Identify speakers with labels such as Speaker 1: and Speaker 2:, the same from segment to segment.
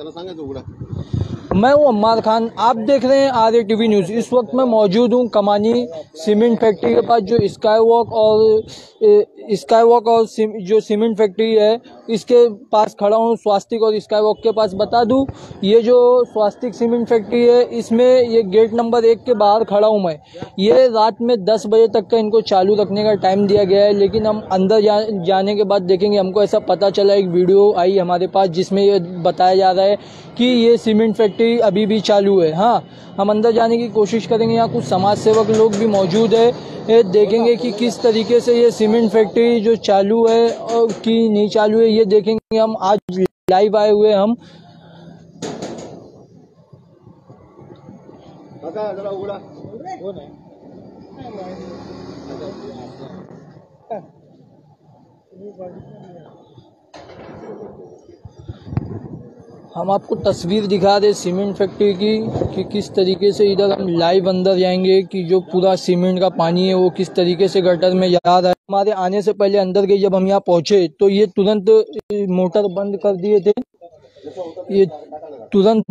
Speaker 1: त्याला सांगायचं उघडा।
Speaker 2: मैं हूं अम्मार खान, आप देख रहे हैं RATV न्यूज। इस वक्त मैं मौजूद हूं कमानी सीमेंट फैक्ट्री के पास, जो स्काई वॉक और जो सीमेंट फैक्ट्री है इसके पास खड़ा हूं, स्वास्तिक और स्काई वॉक के पास। बता दूं, ये जो स्वास्तिक सीमेंट फैक्ट्री है इसमें ये गेट नंबर 1 के बाहर खड़ा हूं मैं। ये रात में 10 बजे तक का इनको चालू रखने का टाइम दिया गया है, लेकिन हम अंदर जाने के बाद देखेंगे। हमको ऐसा पता चला, एक वीडियो आई हमारे पास जिसमें ये बताया जा रहा है कि ये सीमेंट फैक्ट्री अभी भी चालू है। हाँ, हम अंदर जाने की कोशिश करेंगे। यहाँ कुछ समाज सेवक लोग भी मौजूद है, देखेंगे कि किस तरीके से ये सीमेंट फैक्ट्री जो चालू है और कि नहीं चालू है, ये देखेंगे। हम आज लाइव आए हुए हम। हम आपको तस्वीर दिखा दे सीमेंट फैक्ट्री की कि किस तरीके से इधर हम लाइव अंदर जाएंगे कि जो पूरा सीमेंट का पानी है वो किस तरीके से गटर में जा रहा है। हमारे आने से पहले अंदर गई, जब हम यहाँ पहुंचे तो ये तुरंत मोटर बंद कर दिए थे। ये तुरंत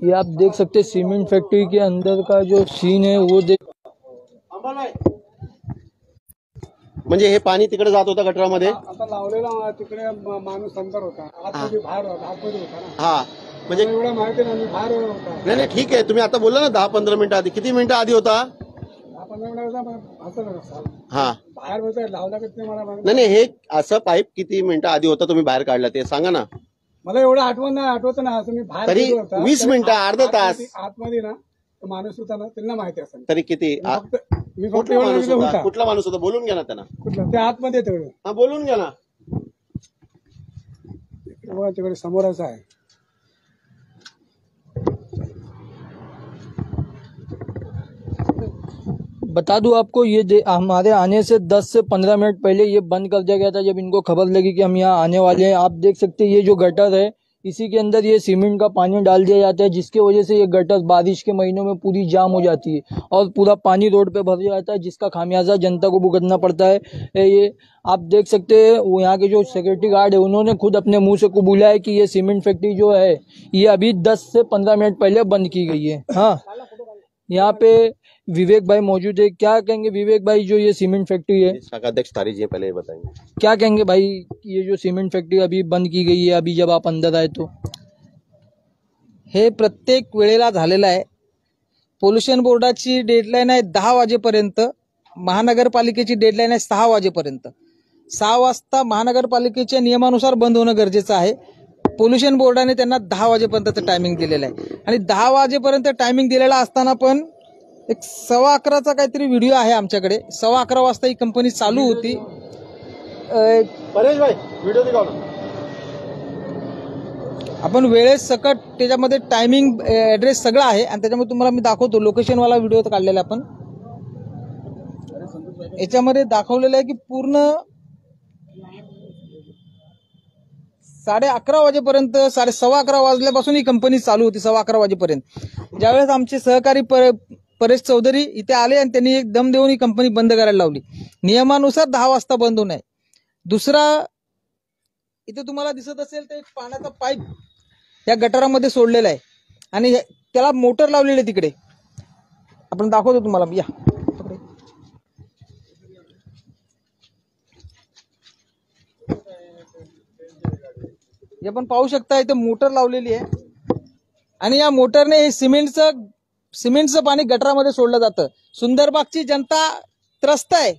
Speaker 2: ये आप देख सकते सीमेंट फैक्ट्री के अंदर का जो सीन है वो देख।
Speaker 1: म्हणजे हे पाणी तिकडे जात होता गटरामध्ये,
Speaker 3: आता लावलेला तिकडे माणूस अंतर होता, आतमध्ये बाहेर होता, आतमध्ये होता ना।
Speaker 1: हा म्हणजे
Speaker 3: एवढं माहिती नाही, बाहेर होता।
Speaker 1: नाही ठीक आहे, तुम्ही आता बोलला ना 10-15 मिनिटं आधी, किती मिनिटं आधी होता?
Speaker 3: 10-15 मिनिटं असं नसतं।
Speaker 1: हा
Speaker 3: बाहेर होता, लावला की मला
Speaker 1: नाही हे असं पाईप किती मिनिटं आधी होता तुम्ही बाहेर काढला ते सांगा ना।
Speaker 3: मला एवढं आठवत नाही, असं मी बाहेर
Speaker 1: तरी 20 मिनिटं, अर्धा तास
Speaker 3: आतमध्ये ना माणूस होता ना, त्यांना माहिती असेल।
Speaker 1: तरी किती?
Speaker 3: मी फक्त
Speaker 1: कुठला माणूस होता बोलून घ्या ना त्यांना।
Speaker 3: कुठलं ते आतमध्ये तेवढं?
Speaker 1: हा बोलून घ्या ना।
Speaker 3: तिकडे समोरच आहे।
Speaker 2: बता दूं आपको, ये हमारे आने से 10 से 15 मिनट पहले ये बंद कर दिया गया था, जब इनको खबर लगी कि हम यहाँ आने वाले हैं। आप देख सकते हैं ये जो गटर है इसी के अंदर ये सीमेंट का पानी डाल दिया जाता है, जिसके वजह से ये गटर बारिश के महीनों में पूरी जाम हो जाती है और पूरा पानी रोड पे भर जाता है, जिसका खामियाजा जनता को भुगतना पड़ता है। ये आप देख सकते हैं, वो यहाँ के जो सिक्योरिटी गार्ड है उन्होंने खुद अपने मुंह से कबूला है कि ये सीमेंट फैक्ट्री जो है ये अभी 10 से 15 मिनट पहले बंद की गई है। हाँ, यहाँ पे विवेक भाई मौजूद है। क्या कहेंगे विवेक भाई, जो ये सीमेंट फैक्ट्री है?
Speaker 1: शाखाध्यक्ष तारी जी पहले बताएंगे
Speaker 2: क्या कहेंगे भाई, ये जो सीमेंट फैक्ट्री अभी बंद की गई है, अभी जब आप अंदर आए तो?
Speaker 4: हे प्रत्येक वेळेला झालेलं आहे। पोल्युशन बोर्डाची डेडलाईन आहे 10 वाजेपर्यंत, महानगरपालिकेची डेडलाईन आहे 6 वाजेपर्यंत। 6 वाजता महानगरपालिकेच्या नियमानुसार बंद होणं गरजेचं आहे। पोल्युशन बोर्डाने त्यांना 10 वाजेपर्यंतचं टायमिंग दिलेलं आहे आणि 10 वाजेपर्यंत टायमिंग दिलेला असताना पण एक 11:15चा काहीतरी व्हिडिओ आहे आमच्याकडे। 11:15 वाजता ही कंपनी चालू होती।
Speaker 1: परेश भाई व्हिडिओ दिखाओ ना।
Speaker 4: आपण वेळेस सकट त्याच्यामध्ये टायमिंग ऍड्रेस सगळं आहे आणि त्याच्यामध्ये तुम्हाला मी दाखवतो, लोकेशनवाला व्हिडिओ काढलेला आपण। याच्यामध्ये दाखवलेलं आहे की पूर्ण 11:30 वाजेपर्यंत, 11:15 वाजल्यापासून ही कंपनी चालू होती 11:15 वाजेपर्यंत। ज्यावेळेस आमचे सहकारी परेश चौधरी इथे आले आणि त्यांनी एक दम देऊन ही कंपनी बंद करायला लावली। नियमानुसार 10 वाजता बंद होणार। दुसरा, इथे तुम्हाला दिसत असेल तर एक पाण्याचा पाईप या गटारामध्ये सोडलेला आहे आणि त्याला मोटर लावलेली आहे तिकडे। आपण दाखवतो तुम्हाला, या हे पण पाहू शकता, इथे मोटर लावलेली आहे आणि या मोटरने हे सिमेंटचं पाणी गटारामध्ये सोडलं जातं। सुंदरबागची जनता त्रस्त आहे।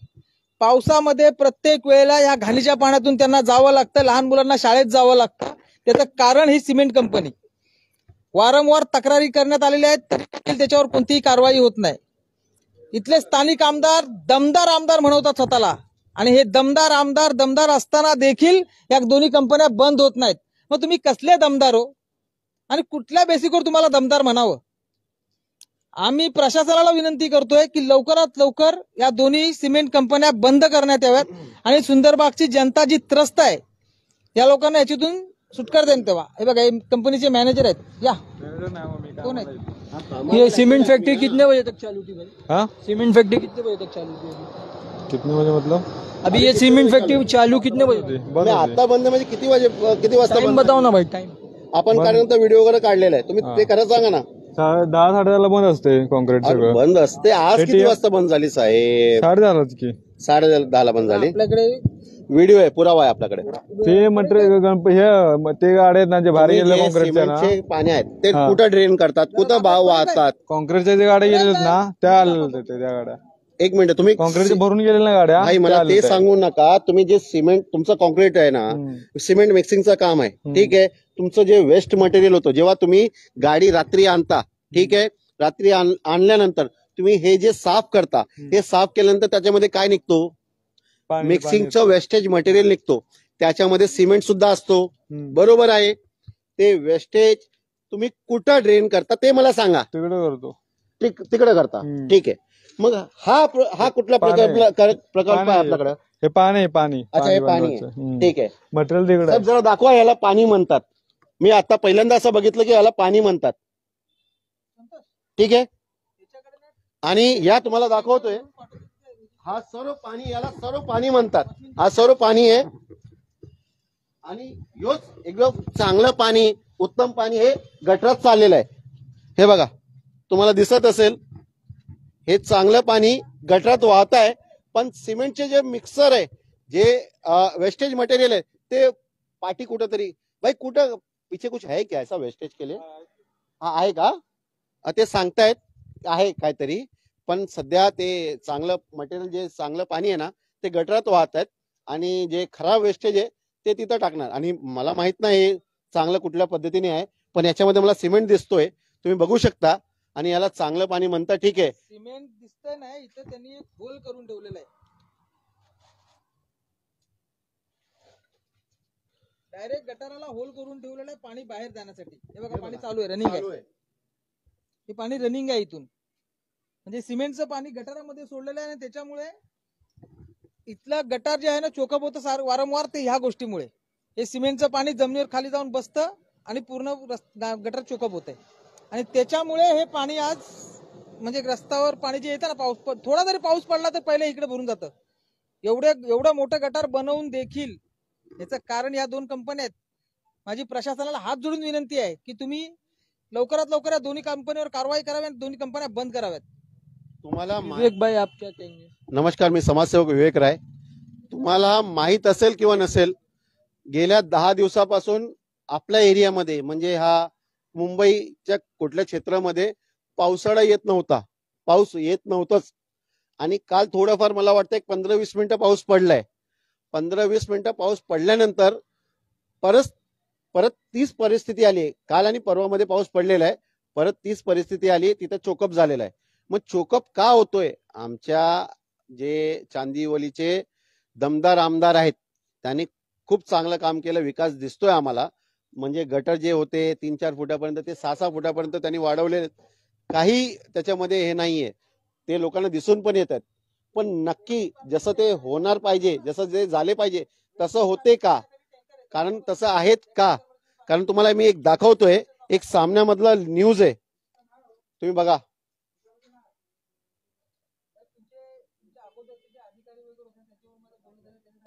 Speaker 4: पावसामध्ये प्रत्येक वेळेला या घाणीच्या पाण्यातून त्यांना जावं लागतं, लहान मुलांना शाळेत जावं लागतं। त्याचं कारण ही सिमेंट कंपनी। वारंवार तक्रारी करण्यात आलेल्या आहेत, तरी त्याच्यावर कोणतीही कारवाई होत नाही। इथले स्थानिक आमदार दमदार आमदार म्हणवतात स्वतःला आणि हे दमदार असताना देखील या दोन्ही कंपन्या बंद होत नाहीत। मग तुम्ही कसले दमदार हो आणि कुठल्या बेसिकवर तुम्हाला दमदार म्हणावं? आम्ही प्रशासनाला विनंती करतोय की लवकरात लवकर या दोन्ही सिमेंट कंपन्या बंद करण्यात याव्यात आणि सुंदरबागची जनता जी त्रस्त आहे या लोकांना याच्यातून सुटका देण्यात यावा। हे बघा, हे कंपनीचे मॅनेजर आहेत, या कोण आहेत?
Speaker 2: ये सीमेंट फैक्ट्री कितने बजे तक चालू थी भाई?
Speaker 5: हाँ,
Speaker 2: सीमेंट फैक्ट्री कितने बजे तक चालू थी?
Speaker 5: कितने बजे मतलब
Speaker 2: अभी ये सीमेंट फैक्ट्री चालू कितने बजे
Speaker 5: बंद
Speaker 1: नाही,
Speaker 5: होती.
Speaker 1: आता बंद म्हणजे किती वाजता
Speaker 2: टाइम
Speaker 1: बंद?
Speaker 2: बताओ ना भाई टाइम.
Speaker 1: आपण कारण व्हिडिओ वगैरे काढलेला आहे, तुम्ही ते खरं सांगा ना.
Speaker 5: 10-10:30 बंद असते कॉन्क्रीट
Speaker 1: अरे
Speaker 5: सगळं.
Speaker 1: बंद असते. आज किती
Speaker 5: ATM
Speaker 1: वाजता बंद झाली साहेब?
Speaker 5: 10:30 की
Speaker 1: 10:30 बंद झाली.
Speaker 2: आपल्याकडे
Speaker 1: व्हिडिओ आहे, पुरावा आहे आपल्याकडे.
Speaker 5: ते मटेरियल ते गाड्या आहेत ना जे भारी गेले
Speaker 1: तुम्ही जे
Speaker 5: कॉन्क्रीटच्या ना
Speaker 1: सिमेंटचे पाणी आहेत ते
Speaker 5: हा.
Speaker 1: कुठं ड्रेन करतात, कुठं भाव वाहतात?
Speaker 5: कॉन्क्रीटच्या जे गाड्या गेलेत ना त्या आलेल्या होत्या त्या गाड्या.
Speaker 1: एक मिनिट, तुम्ही
Speaker 5: कॉन्क्रीटचे भरून गेलेल्या गाड्या
Speaker 1: भाई
Speaker 5: त्या
Speaker 1: मला
Speaker 5: आलेल्या
Speaker 1: ते
Speaker 5: होत्या.
Speaker 1: सांगू नका. तुम्ही जे सिमेंट तुमचं कॉन्क्रीट आहे ना, सिमेंट मिक्सिंगचं काम आहे, ठीक आहे. तुमचं जे वेस्ट मटेरियल होतं, जेव्हा तुम्ही गाडी रात्री आणता, ठीक आहे, रात्री आणल्यानंतर तुम्ही हे जे साफ करता, हे साफ केल्यानंतर त्याच्यामध्ये काय निघतो?
Speaker 5: पाणी-
Speaker 1: मिक्सिंगचं वेस्टेज मटेरियल निघतो, त्याच्यामध्ये सिमेंट सुद्धा असतो.
Speaker 5: हम्म.
Speaker 1: बरोबर आहे. ते वेस्टेज तुम्ही कुठं ड्रेन करता ते मला सांगा.
Speaker 5: तिकडे करतो.
Speaker 1: तिकडे करता, ठीक आहे. मग हा कुठला
Speaker 5: पाणी.
Speaker 1: प्रकल्प
Speaker 5: पाणी.
Speaker 1: आहे आपल्याकडे?
Speaker 5: हे पाणी पाणी
Speaker 1: अच्छा, हे पाणी
Speaker 5: बनवायचं.
Speaker 1: आहे, ठीक आहे.
Speaker 5: मटेरियल तिकडे
Speaker 1: साहेब जरा दाखवा, याला पाणी म्हणतात. मी आता पहिल्यांदा असं बघितलं की याला पाणी म्हणतात, ठीक आहे. आणि या तुम्हाला दाखवतोय, हा सर्व पाणी, याला सर्व पाणी म्हणतात. हा सर्व पाणी आहे आणि योच एकदम चांगलं पाणी, उत्तम पाणी हे गटरात चाललेलं आहे. हे बघा, तुम्हाला दिसत असेल, हे चांगलं पाणी गटरात वाहत आहे. पण सिमेंटचे जे मिक्सर आहे, जे वेस्टेज मटेरियल आहे, ते पाठी कुठंतरी, भाई कुठं पीछे कुछ है क्या ऐसा वेस्टेज के लिए? हा आहे का? ते सांगतायत आहे काहीतरी. पण सध्या ते चांगलं मटेरियल, जे चांगलं पाणी आहे ना, ते गटरात वाहत आहेत आणि जे खराब वेस्टेज आहे ते तिथं टाकणार. आणि मला माहित नाही चांगलं कुठल्या पद्धतीने आहे, पण याच्यामध्ये मला सिमेंट दिसतोय, तुम्ही बघू शकता. आणि याला चांगलं पाणी म्हणता, ठीक आहे.
Speaker 4: सिमेंट दिसतंय ना, इथं त्यांनी एक होल करून ठेवलेला आहे. डायरेक्ट गटाराला होल करून ठेवलेलं आहे पाणी बाहेर जाण्यासाठी. हे बघा, पाणी चालू आहे, रनिंग आहे. हे पाणी रनिंग आहे इथून. म्हणजे सिमेंटचं पाणी गटारामध्ये सोडलेलं आहे आणि त्याच्यामुळे इथलं गटार जे आहे ना चोकअप होतं वारंवार, ते ह्या गोष्टीमुळे. हे सिमेंटचं पाणी जमिनीवर खाली जाऊन बसतं आणि पूर्ण गटार चोकअप होत आहे. आणि त्याच्यामुळे हे पाणी आज म्हणजे रस्त्यावर पाणी जे येतं ना, थोडा जरी पाऊस पडला तर पहिले इकडे भरून जातं. एवढं मोठं गटार बनवून देखील याचं कारण या दोन कंपन्या आहेत. माझी प्रशासनाला हात जोडून विनंती आहे की तुम्ही लवकरात लवकर या दोन्ही कंपन्यांवर कारवाई करावी आणि दोन्ही कंपन्या बंद कराव्यात.
Speaker 1: तुम्हाला
Speaker 2: विवेक भाई आप क्या कहेंगे?
Speaker 1: नमस्कार, मी समाजसेवक विवेक राय. तुम्हाला माहित असेल किंवा नसेल, गेल्या 10 दिवसापासून आपल्या एरियामध्ये, म्हणजे हा मुंबईच्या कुठल्या क्षेत्रामध्ये पावसाळा येत नव्हता, पाऊस येत नव्हताच. आणि काल थोडंफार मला वाटतं एक 15-20 मिनिटं पाऊस पडलाय. 15-20 मिनिटं पाऊस पडल्यानंतर परत तीच परिस्थिती आली. काल आणि परवामध्ये पाऊस पडलेला आहे, परत तीच परिस्थिती आली, तिथं चोकअप झालेला आहे. मग चोकअप का होतोय? आमच्या जे चांदिवलीचे दमदार आमदार आहेत, त्यांनी खूप चांगलं काम केलं, विकास दिसतोय आम्हाला. म्हणजे गटर जे होते 3-4 फुटापर्यंत ते 6-6 फुटापर्यंत त्यांनी वाढवले. काही त्याच्यामध्ये हे नाहीये, ते लोकांना दिसून पण येतात. पण नक्की जसं ते होणार पाहिजे, जसं जे झाले पाहिजे तसं होते का? कारण तसं आहेत का? कारण तुम्हाला मी एक दाखवतोय, एक सामन्यामधला न्यूज आहे, तुम्ही बघा.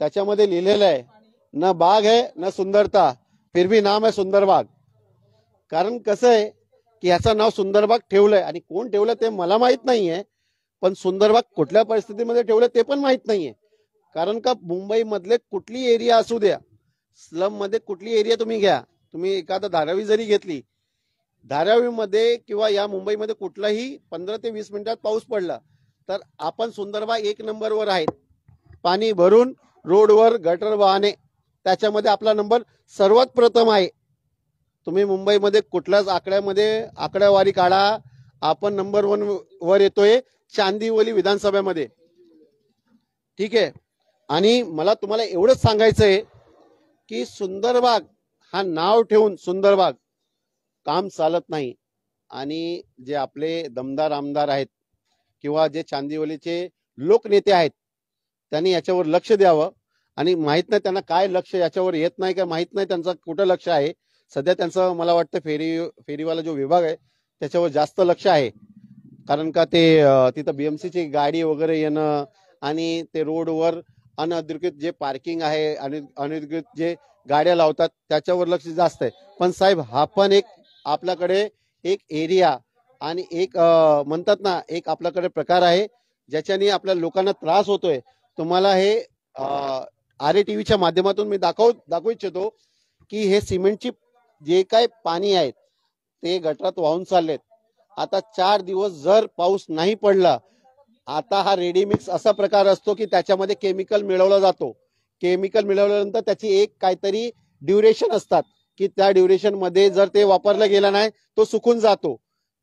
Speaker 1: त्याच्यामध्ये लिहिलेलं आहे, न बाग है न सुंदरता, फिर भी नाम है सुंदर बाग. कारण कसं आहे की ह्याचं नाव सुंदरबाग ठेवलंय, आणि कोण ठेवलं ते मला माहित नाहीये. पण सुंदरबाग कुठल्या परिस्थितीमध्ये ठेवलं ते पण माहित नाहीये. कारण का मुंबई मधले कुठली एरिया असू द्या, स्लम मध्ये कुठली एरिया तुम्ही घ्या, तुम्ही एखादा धारावी जरी घेतली, धारावीमध्ये किंवा या मुंबईमध्ये कुठलाही 15 ते 20 मिनिटात पाऊस पडला तर आपण सुंदरबाग 1 नंबरवर आहेत. पाणी भरून रोडवर गटर वाहने, त्याच्यामध्ये आपला नंबर सर्वात प्रथम आहे. तुम्ही मुंबईमध्ये कुठल्याच आकड्यावारी काढा, आपण नंबर 1 वर येतोय चांदिवली विधानसभेमध्ये, ठीक आहे. आणि मला तुम्हाला एवढंच सांगायचंय की सुंदरबाग हा नाव ठेवून सुंदरबाग काम चालत नाही. आणि जे आपले दमदार आमदार आहेत किंवा जे चांदिवलीचे लोकनेते आहेत, त्यांनी याच्यावर लक्ष द्यावं. आणि माहित नाही त्यांना काय लक्ष याच्यावर येत नाही का, माहित नाही त्यांचं कुठं लक्ष आहे. सध्या त्यांचं मला वाटतं फेरीवाला जो विभाग आहे त्याच्यावर जास्त लक्ष आहे. कारण का ते तिथं बीएमसीची गाडी वगैरे येणं आणि ते रोडवर अनधिकृत जे पार्किंग आहे आणि अनधिकृत जे गाड्या लावतात त्याच्यावर लक्ष जास्त आहे. पण साहेब हा पण एक आपल्याकडे एक एरिया आणि एक म्हणतात ना एक आपल्याकडे प्रकार आहे ज्याच्याने आपल्या लोकांना त्रास होतोय. तुम्हाला हे RATVच्या माध्यमातून मी दाखवू इच्छितो की हे सिमेंटची जे काय पाणी आहेत ते गटारात वाहून चाललेत. आता 4 दिवस जर पाऊस नाही पडला, आता हा रेडीमिक्स असा प्रकार असतो की त्याच्यामध्ये केमिकल मिळवला जातो. केमिकल मिळवल्यानंतर त्याची एक काहीतरी ड्युरेशन असतात की त्या ड्युरेशन मध्ये जर ते वापरलं गेलं नाही तो सुकून जातो.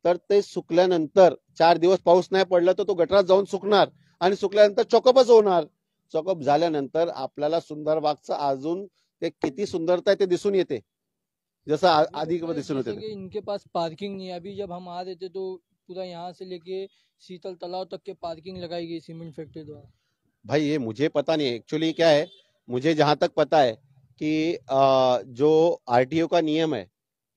Speaker 1: तर ते सुकल्यानंतर 4 दिवस पाऊस नाही पडला तर तो गटारात जाऊन सुकणार आणि सुकल्यानंतर चॉकअपच होणार. चॉकअप झाल्यानंतर आपल्याला सुंदरबागचं अजून ते किती सुंदरता आहे ते दिसून येते, जसं आधी दिसून
Speaker 2: जैसे
Speaker 1: होते.
Speaker 2: कि इनके पास पार्किंग नहीं है। अभी जब हम आ रहे थे तो पूरा यहाँ से लेके शीतल तालाब तक के पार्किंग लगाई गई सीमेंट फैक्ट्री द्वारा।
Speaker 1: भाई ये मुझे पता नहीं है एक्चुअली क्या है. मुझे जहां तक पता है कि जो RTO का नियम है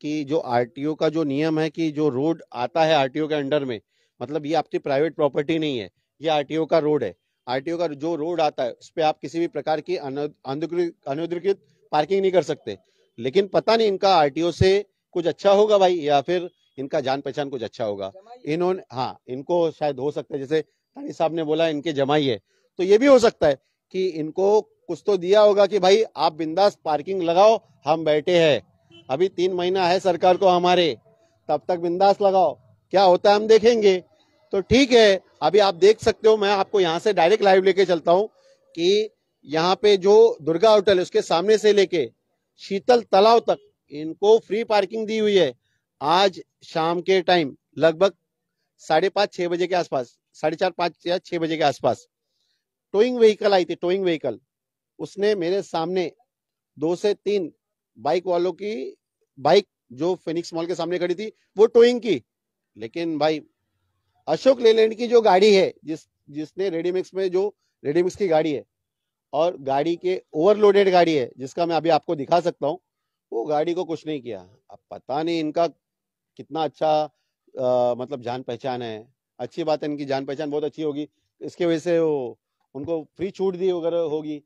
Speaker 1: कि जो RTO का जो नियम है कि जो रोड आता है RTO के अंडर में, मतलब ये आपकी प्राइवेट प्रॉपर्टी नहीं है, ये RTO का रोड है. RTO का जो रोड आता है उस पर आप किसी भी प्रकार की अनधिकृत पार्किंग नहीं कर सकते. लेकिन पता नहीं इनका RTO से कुछ अच्छा होगा भाई या फिर इनका जान पहचान कुछ अच्छा होगा. इन्होंने हाँ इनको शायद हो सकता है जैसे तानी साहब ने बोला इनके जमाई है, तो ये भी हो सकता है कि इनको कुछ तो दिया होगा कि भाई आप बिंदास पार्किंग लगाओ, हम बैठे हैं, अभी 3 महीना है सरकार को हमारे, तब तक बिंदास लगाओ, क्या होता है हम देखेंगे. तो ठीक है, अभी आप देख सकते हो, मैं आपको यहाँ से डायरेक्ट लाइव लेके चलता हूँ कि यहाँ पे जो दुर्गा होटल है उसके सामने से लेके शीतल तालाब तक इनको फ्री पार्किंग दी हुई है. आज शाम के टाइम लगभग 5:30-6 बजे के आसपास, 4:30-5 या 6 बजे के आसपास टोइंग व्हीकल आई थी. टोइंग व्हीकल उसने मेरे सामने 2 से 3 बाइक वालों की बाइक जो फिनिक्स मॉल के सामने खड़ी थी वो टोइंग की. लेकिन भाई अशोक लेलैंड की जो गाड़ी है जिसने रेडीमिक्स में जो रेडीमिक्स की गाड़ी है और गाड़ी के ओवरलोडेड गाड़ी है जिसका मैं अभी आपको दिखा सकता हूँ, वो गाड़ी को कुछ नहीं किया. अब पता नहीं इनका कितना अच्छा मतलब जान पहचान है. अच्छी बात है, इनकी जान पहचान बहुत अच्छी होगी, इसके वजह से वो उनको फ्री छूट दी वगैरह होगी.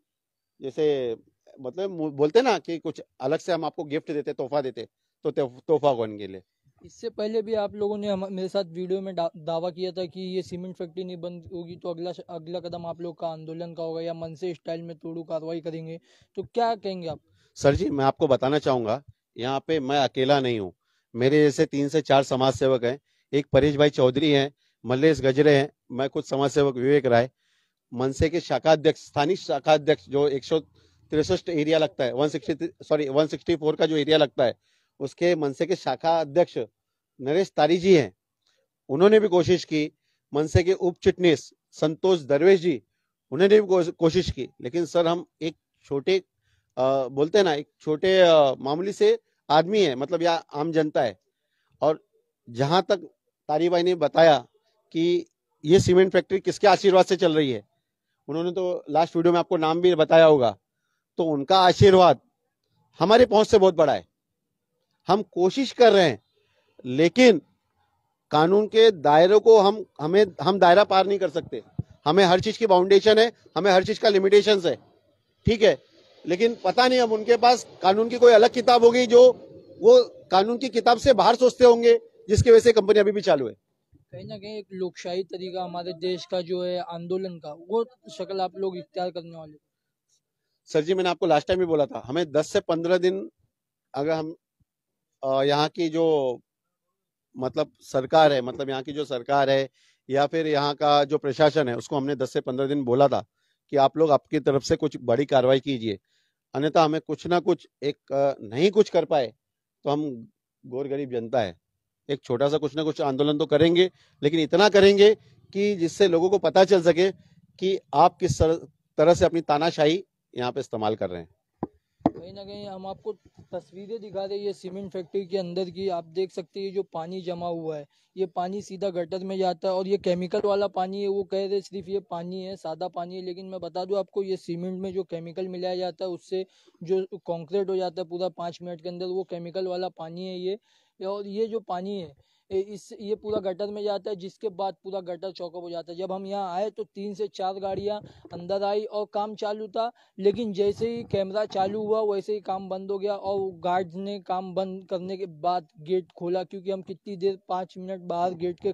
Speaker 1: जैसे मतलब बोलते ना कि कुछ अलग से हम आपको गिफ्ट देते, तोहफा देते, तो तोहफा कौन के लिए.
Speaker 2: इससे पहले भी आप लोगों ने मेरे साथ वीडियो में दावा किया था कि ये सीमेंट फैक्ट्री नहीं बंद होगी तो अगला कदम आप लोग का आंदोलन का होगा या मनसे स्टाइल में तोड़ू कार्रवाई करेंगे, तो क्या कहेंगे आप?
Speaker 1: सर जी मैं आपको बताना चाहूंगा, यहाँ पे मैं अकेला नहीं हूँ, मेरे जैसे 3 से 4 समाज सेवक हैं. एक परेश भाई चौधरी हैं, मल्लेश गजरे हैं, मैं खुद समाज सेवक विवेक राय, मनसे के शाखा अध्यक्ष, स्थानीय शाखा अध्यक्ष जो 163 एरिया लगता है, 164 का जो एरिया लगता है उसके मनसे के शाखा अध्यक्ष नरेश तारी जी हैं. उन्होंने भी कोशिश की. मनसे के उप चिटनीस संतोष दरवेश जी, उन्होंने भी कोशिश की. लेकिन सर हम एक छोटे बोलते हैं ना एक छोटे मामूली से आदमी है, मतलब या आम जनता है. और जहां तक तारी भाई ने बताया कि ये सीमेंट फैक्ट्री किसके आशीर्वाद से चल रही है, उन्होंने तो लास्ट वीडियो में आपको नाम भी बताया होगा, तो उनका आशीर्वाद हमारे पहुंच से बहुत बड़ा है. हम कोशिश कर रहे हैं लेकिन कानून के दायरे को हम दायरा पार नहीं कर सकते. हमें हर चीज की बाउंडेशन है, हमें हर चीज का लिमिटेशन है, ठीक है. लेकिन पता नहीं अब उनके पास कानून की कोई अलग किताब होगी जो वो कानून की किताब से बाहर सोचते होंगे, जिसकी वजह से कंपनी अभी भी चालू है.
Speaker 2: कहीं ना कहीं एक लोकशाही तरीका हमारे देश का जो है आंदोलन का, वो शक्ल आप लोग इख्तियार करने वाले?
Speaker 1: सर जी मैंने आपको लास्ट टाइम भी बोला था, हमें 10 से 15 दिन अगर हम यहाँ की जो मतलब सरकार है, मतलब यहाँ की जो सरकार है या फिर यहाँ का जो प्रशासन है उसको हमने 10 से 15 दिन बोला था कि आप लोग आपकी तरफ से कुछ बड़ी कार्रवाई कीजिए, अन्यथा हमें कुछ ना कुछ एक नहीं कुछ कर पाए तो हम गौर गरीब जनता है एक छोटा सा कुछ ना कुछ आंदोलन तो करेंगे, लेकिन इतना करेंगे कि जिससे लोगों को पता चल सके कि आप किस तरह से अपनी तानाशाही यहाँ पे इस्तेमाल कर रहे हैं.
Speaker 2: कहीं ना कहीं हम आपको तस्वीरें दिखा रहे हैं ये सीमेंट फैक्ट्री के अंदर की. आप देख सकते हैं जो पानी जमा हुआ है, ये पानी सीधा गटर में जाता है और ये केमिकल वाला पानी है. वो कह रहे सिर्फ ये पानी है, सादा पानी है, लेकिन मैं बता दूं आपको ये सीमेंट में जो केमिकल मिलाया जाता है उससे जो कंक्रीट हो जाता है पूरा 5 मिनट के अंदर, वो केमिकल वाला पानी है ये. और ये जो पानी है ये पूरा गटर में जाता है, जिसके बाद पूरा गटर चौकअप हो जाता है। जब हम यहाँ आए तो 3 से 4 गाड़ियां अंदर आई और काम चालू था, लेकिन जैसे ही कैमरा चालू हुआ वैसे ही काम बंद हो गया और गार्ड्स ने काम बंद करने के बाद गेट खोला, क्योंकि हम कितनी देर 5 मिनट बाहर गेट के